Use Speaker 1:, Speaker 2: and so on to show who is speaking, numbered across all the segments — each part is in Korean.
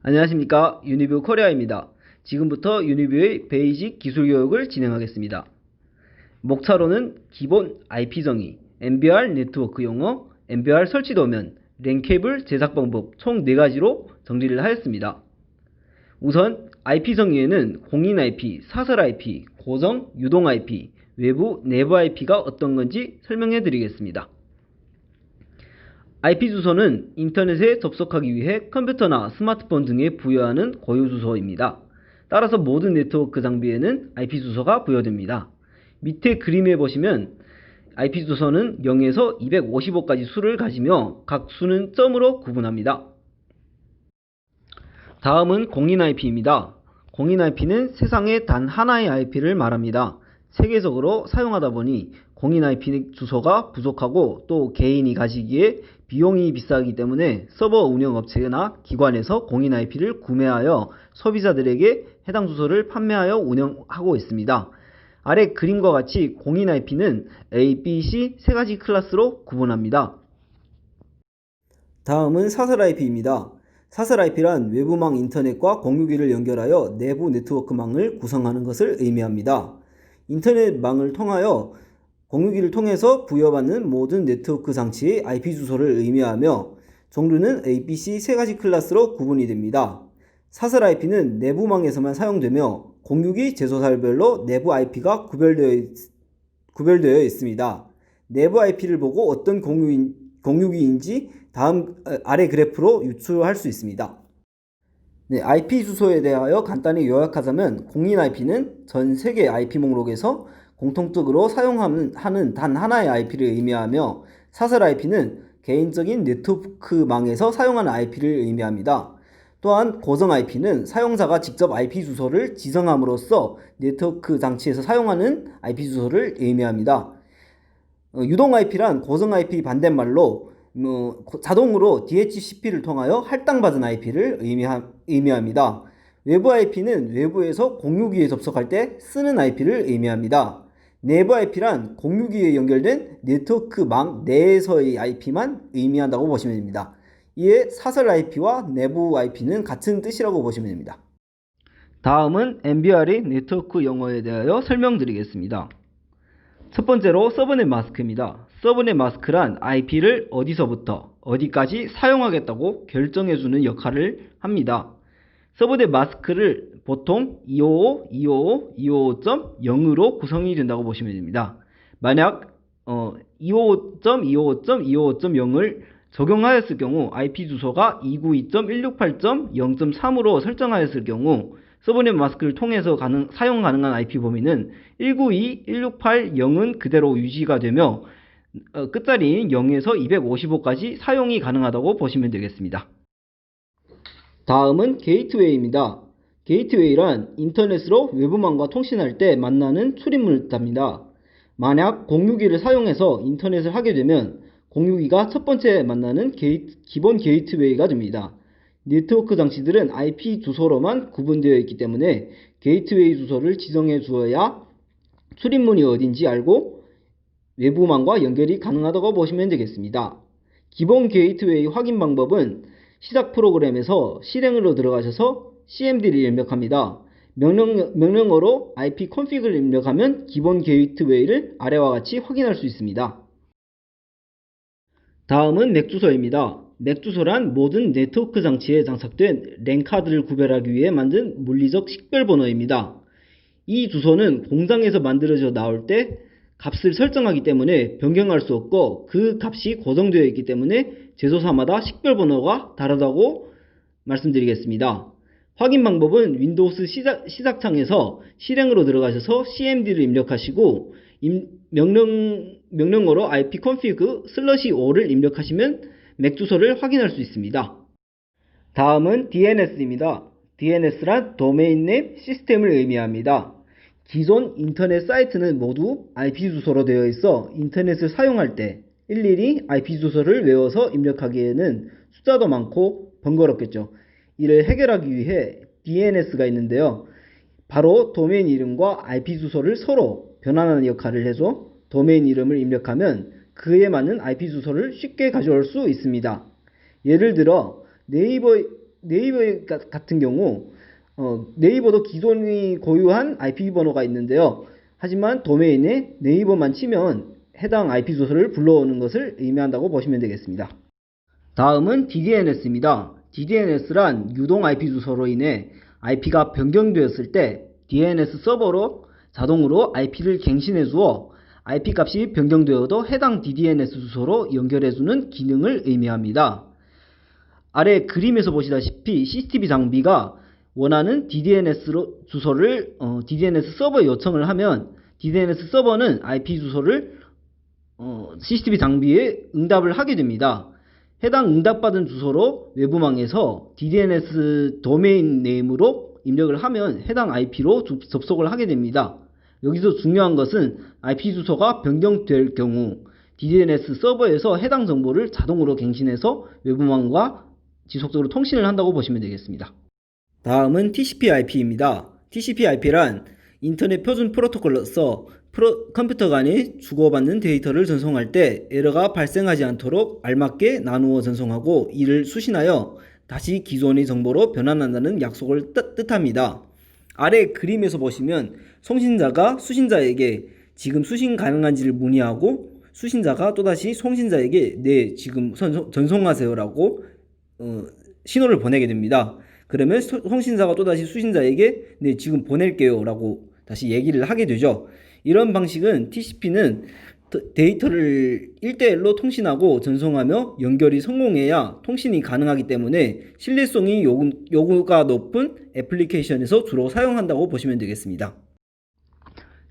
Speaker 1: 안녕하십니까. 유니뷰 코리아입니다. 지금부터 유니뷰의 베이직 기술 교육을 진행하겠습니다. 목차로는 기본 IP 정의, MBR 네트워크 용어, MBR 설치 도면, 랜 케이블 제작 방법 총 4가지로 정리를 하였습니다. 우선 IP 정의에는 공인 IP, 사설 IP, 고정, 유동 IP, 외부, 내부 IP가 어떤 건지 설명해 드리겠습니다. IP 주소는 인터넷에 접속하기 위해 컴퓨터나 스마트폰 등에 부여하는 고유 주소입니다. 따라서 모든 네트워크 장비에는 IP 주소가 부여됩니다. 밑에 그림에 보시면 IP 주소는 0에서 255까지 수를 가지며 각 수는 점으로 구분합니다. 다음은 공인 IP입니다. 공인 IP는 세상에 단 하나의 IP를 말합니다. 세계적으로 사용하다 보니 공인 IP 주소가 부족하고 또 개인이 가지기에 비용이 비싸기 때문에 서버 운영업체나 기관에서 공인 IP를 구매하여 소비자들에게 해당 주소를 판매하여 운영하고 있습니다. 아래 그림과 같이 공인 IP는 A, B, C 세 가지 클래스로 구분합니다. 다음은 사설 IP입니다. 사설 IP란 외부망 인터넷과 공유기를 연결하여 내부 네트워크망을 구성하는 것을 의미합니다. 인터넷망을 통하여 공유기를 통해서 부여받는 모든 네트워크 장치의 IP 주소를 의미하며 종류는 A, B, C 세 가지 클래스로 구분이 됩니다. 사설 IP는 내부망에서만 사용되며 공유기 제조사별로 내부 IP가 구별되어 있습니다. 내부 IP를 보고 어떤 공유기인지 아래 그래프로 유추할 수 있습니다. IP 주소에 대하여 간단히 요약하자면 공인 IP는 전 세계 IP 목록에서 공통적으로 사용하는 단 하나의 IP를 의미하며 사설 IP는 개인적인 네트워크망에서 사용하는 IP를 의미합니다. 또한 고정 IP는 사용자가 직접 IP 주소를 지정함으로써 네트워크 장치에서 사용하는 IP 주소를 의미합니다. 유동 IP란 고정 IP 반대말로 자동으로 DHCP를 통하여 할당받은 IP를 의미합니다. 외부 IP는 외부에서 공유기에 접속할 때 쓰는 IP를 의미합니다. 내부 IP란 공유기에 연결된 네트워크망 내에서의 IP만 의미한다고 보시면 됩니다. 이에 사설 IP와 내부 IP는 같은 뜻이라고 보시면 됩니다. 다음은 MBR의 네트워크 용어에 대하여 설명드리겠습니다. 첫 번째로 서브넷 마스크입니다. 서브넷 마스크란 IP를 어디서부터 어디까지 사용하겠다고 결정해주는 역할을 합니다. 서브넷 마스크를 보통 255, 255, 255.0으로 구성이 된다고 보시면 됩니다. 만약 255.255.255.0을 적용하였을 경우 IP 주소가 292.168.0.3으로 설정하였을 경우 서브넷 마스크를 통해서 사용 가능한 IP 범위는 192.168.0은 그대로 유지가 되며 끝자리인 0에서 255까지 사용이 가능하다고 보시면 되겠습니다. 다음은 게이트웨이입니다. 게이트웨이란 인터넷으로 외부망과 통신할 때 만나는 출입문을 뜻합니다. 만약 공유기를 사용해서 인터넷을 하게 되면 공유기가 첫 번째 만나는 기본 게이트웨이가 됩니다. 네트워크 장치들은 IP 주소로만 구분되어 있기 때문에 게이트웨이 주소를 지정해 주어야 출입문이 어딘지 알고 외부망과 연결이 가능하다고 보시면 되겠습니다. 기본 게이트웨이 확인 방법은 시작 프로그램에서 실행으로 들어가셔서 CMD를 입력합니다. 명령어로 IP config를 입력하면 기본 게이트웨이를 아래와 같이 확인할 수 있습니다. 다음은 맥 주소입니다. 맥 주소란 모든 네트워크 장치에 장착된 랜 카드를 구별하기 위해 만든 물리적 식별 번호입니다. 이 주소는 공장에서 만들어져 나올 때 값을 설정하기 때문에 변경할 수 없고 그 값이 고정되어 있기 때문에 제조사마다 식별 번호가 다르다고 말씀드리겠습니다. 확인 방법은 윈도우스 시작창에서 실행으로 들어가셔서 CMD를 입력하시고 명령어로 ipconfig/5를 입력하시면 맥 주소를 확인할 수 있습니다. 다음은 DNS입니다. DNS란 도메인 냅 시스템을 의미합니다. 기존 인터넷 사이트는 모두 IP 주소로 되어 있어 인터넷을 사용할 때 일일이 IP 주소를 외워서 입력하기에는 숫자도 많고 번거롭겠죠. 이를 해결하기 위해 DNS가 있는데요. 바로 도메인 이름과 IP 주소를 서로 변환하는 역할을 해서 도메인 이름을 입력하면 그에 맞는 IP 주소를 쉽게 가져올 수 있습니다. 예를 들어 네이버 같은 경우 네이버도 기존이 고유한 IP 번호가 있는데요. 하지만 도메인에 네이버만 치면 해당 IP 주소를 불러오는 것을 의미한다고 보시면 되겠습니다. 다음은 DDNS입니다. DDNS란 유동 IP 주소로 인해 IP가 변경되었을 때 DNS 서버로 자동으로 IP를 갱신해 주어 IP 값이 변경되어도 해당 DDNS 주소로 연결해주는 기능을 의미합니다. 아래 그림에서 보시다시피 CCTV 장비가 원하는 DDNS 주소를 DDNS 서버에 요청을 하면 DDNS 서버는 IP 주소를 CCTV 장비에 응답을 하게 됩니다. 해당 응답받은 주소로 외부망에서 DDNS 도메인 네임으로 입력을 하면 해당 IP로 접속을 하게 됩니다. 여기서 중요한 것은 IP 주소가 변경될 경우 DDNS 서버에서 해당 정보를 자동으로 갱신해서 외부망과 지속적으로 통신을 한다고 보시면 되겠습니다. 다음은 TCP/IP입니다. TCP/IP란 인터넷 표준 프로토콜로서 컴퓨터 간에 주고받는 데이터를 전송할 때 에러가 발생하지 않도록 알맞게 나누어 전송하고 이를 수신하여 다시 기존의 정보로 변환한다는 약속을 뜻합니다. 아래 그림에서 보시면 송신자가 수신자에게 지금 수신 가능한지를 문의하고 수신자가 또다시 송신자에게 네 지금 전송하세요 라고 신호를 보내게 됩니다. 그러면 송신자가 또다시 수신자에게 네 지금 보낼게요 라고 다시 얘기를 하게 되죠. 이런 방식은 TCP는 데이터를 1대1로 통신하고 전송하며 연결이 성공해야 통신이 가능하기 때문에 신뢰성이 요구가 높은 애플리케이션에서 주로 사용한다고 보시면 되겠습니다.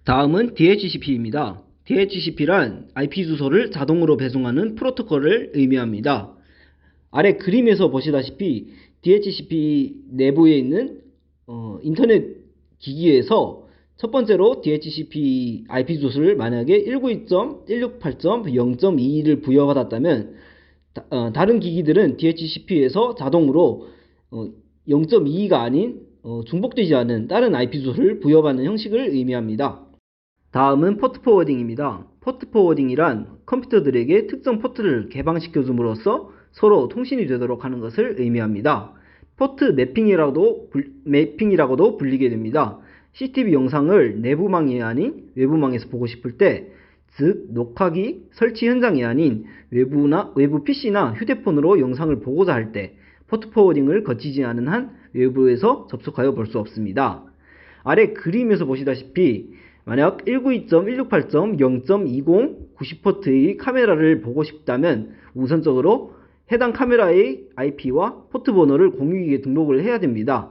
Speaker 1: 다음은 DHCP입니다. DHCP란 IP 주소를 자동으로 배송하는 프로토콜을 의미합니다. 아래 그림에서 보시다시피 DHCP 내부에 있는 인터넷 기기에서 첫 번째로 DHCP IP 주소를 만약에 192.168.0.22를 부여받았다면 다른 기기들은 DHCP에서 자동으로 0.22가 아닌 중복되지 않은 다른 IP 주소를 부여받는 형식을 의미합니다. 다음은 포트 포워딩입니다. 포트 포워딩이란 컴퓨터들에게 특정 포트를 개방시켜 줌으로써 서로 통신이 되도록 하는 것을 의미합니다. 포트 매핑이라고도 불리게 됩니다. CCTV 영상을 내부망이 아닌 외부망에서 보고 싶을 때, 즉 녹화기 설치 현장이 아닌 외부 PC나 휴대폰으로 영상을 보고자 할 때 포트 포워딩을 거치지 않은 한 외부에서 접속하여 볼 수 없습니다. 아래 그림에서 보시다시피 만약 192.168.0.20 90포트의 카메라를 보고 싶다면 우선적으로 해당 카메라의 IP와 포트 번호를 공유기에 등록을 해야 됩니다.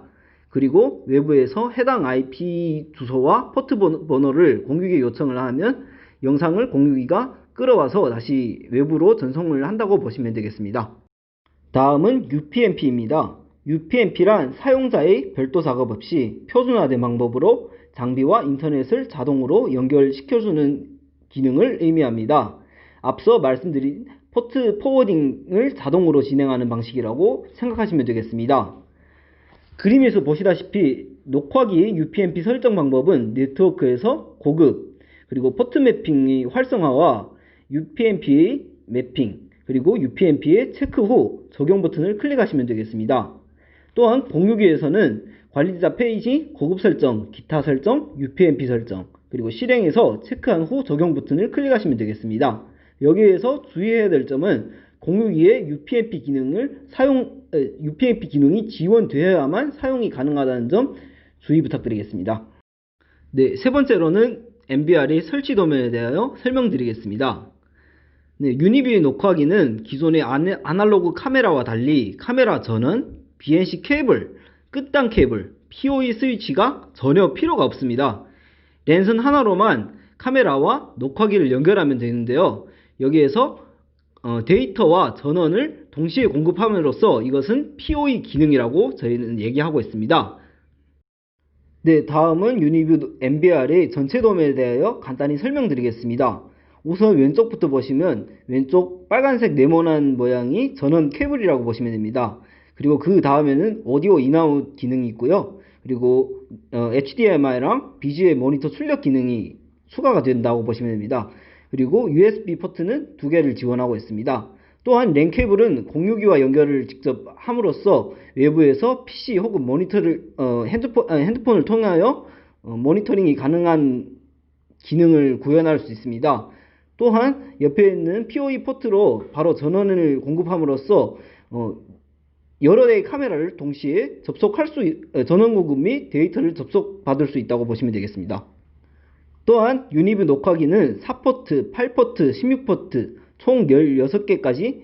Speaker 1: 그리고 외부에서 해당 IP 주소와 포트 번호를 공유기에 요청을 하면 영상을 공유기가 끌어와서 다시 외부로 전송을 한다고 보시면 되겠습니다. 다음은 UPnP입니다. UPnP란 사용자의 별도 작업 없이 표준화된 방법으로 장비와 인터넷을 자동으로 연결시켜주는 기능을 의미합니다. 앞서 말씀드린 포트 포워딩을 자동으로 진행하는 방식이라고 생각하시면 되겠습니다. 그림에서 보시다시피 녹화기의 UPnP 설정 방법은 네트워크에서 고급, 그리고 포트 매핑의 활성화와 UPnP의 매핑, 그리고 UPnP의 체크 후 적용 버튼을 클릭하시면 되겠습니다. 또한 공유기에서는 관리자 페이지, 고급 설정, 기타 설정, UPnP 설정, 그리고 실행에서 체크한 후 적용 버튼을 클릭하시면 되겠습니다. 여기에서 주의해야 될 점은 공유기에 UPnP 기능이 지원되어야만 사용이 가능하다는 점 주의 부탁드리겠습니다. 네, 세 번째로는 MBR의 설치 도면에 대하여 설명드리겠습니다. 네, 유니비의 녹화기는 기존의 아날로그 카메라와 달리 카메라 전원, BNC 케이블, 끝단 케이블, PoE 스위치가 전혀 필요가 없습니다. 랜선 하나로만 카메라와 녹화기를 연결하면 되는데요. 여기에서 데이터와 전원을 동시에 공급함으로써 이것은 PoE 기능이라고 저희는 얘기하고 있습니다. 네, 다음은 유니뷰 MBR의 전체 도면에 대하여 간단히 설명드리겠습니다. 우선 왼쪽부터 보시면 왼쪽 빨간색 네모난 모양이 전원 케이블이라고 보시면 됩니다. 그리고 그 다음에는 오디오 인아웃 기능이 있고요. 그리고 HDMI랑 BGA 모니터 출력 기능이 추가가 된다고 보시면 됩니다. 그리고 USB 포트는 2개를 지원하고 있습니다. 또한 랜 케이블은 공유기와 연결을 직접 함으로써 외부에서 PC 혹은 핸드폰을 통하여 모니터링이 가능한 기능을 구현할 수 있습니다. 또한 옆에 있는 PoE 포트로 바로 전원을 공급함으로써 여러 대의 카메라를 동시에 전원 공급 및 데이터를 접속받을 수 있다고 보시면 되겠습니다. 또한 유니브 녹화기는 4포트, 8포트, 16포트 총 16개까지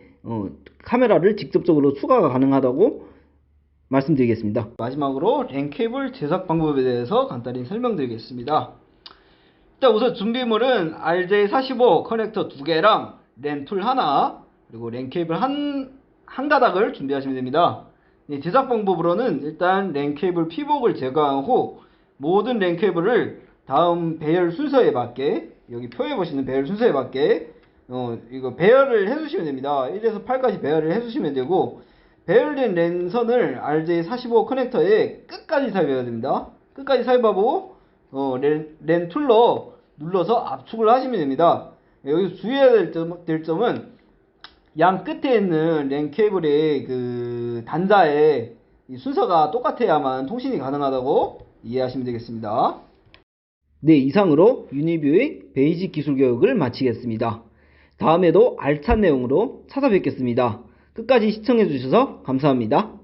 Speaker 1: 카메라를 직접적으로 추가가 가능하다고 말씀드리겠습니다. 마지막으로 랜 케이블 제작 방법에 대해서 간단히 설명드리겠습니다. 일단 우선 준비물은 RJ45 커넥터 2개랑 랜 툴 하나, 그리고 랜 케이블 한 가닥을 준비하시면 됩니다. 제작 방법으로는 일단 랜 케이블 피복을 제거한 후 모든 랜 케이블을 다음 배열 순서에 맞게, 여기 표에 보시는 배열 순서에 맞게 이거 배열을 해주시면 됩니다. 1에서 8까지 배열을 해주시면 되고, 배열된 랜선을 RJ45 커넥터에 끝까지 삽입해야 됩니다. 끝까지 삽입하고 랜 툴로 눌러서 압축을 하시면 됩니다. 여기서 주의해야 될 점은 양 끝에 있는 랜 케이블의 그 단자의 순서가 똑같아야만 통신이 가능하다고 이해하시면 되겠습니다. 네, 이상으로 유니뷰의 베이직 기술 교육을 마치겠습니다. 다음에도 알찬 내용으로 찾아뵙겠습니다. 끝까지 시청해주셔서 감사합니다.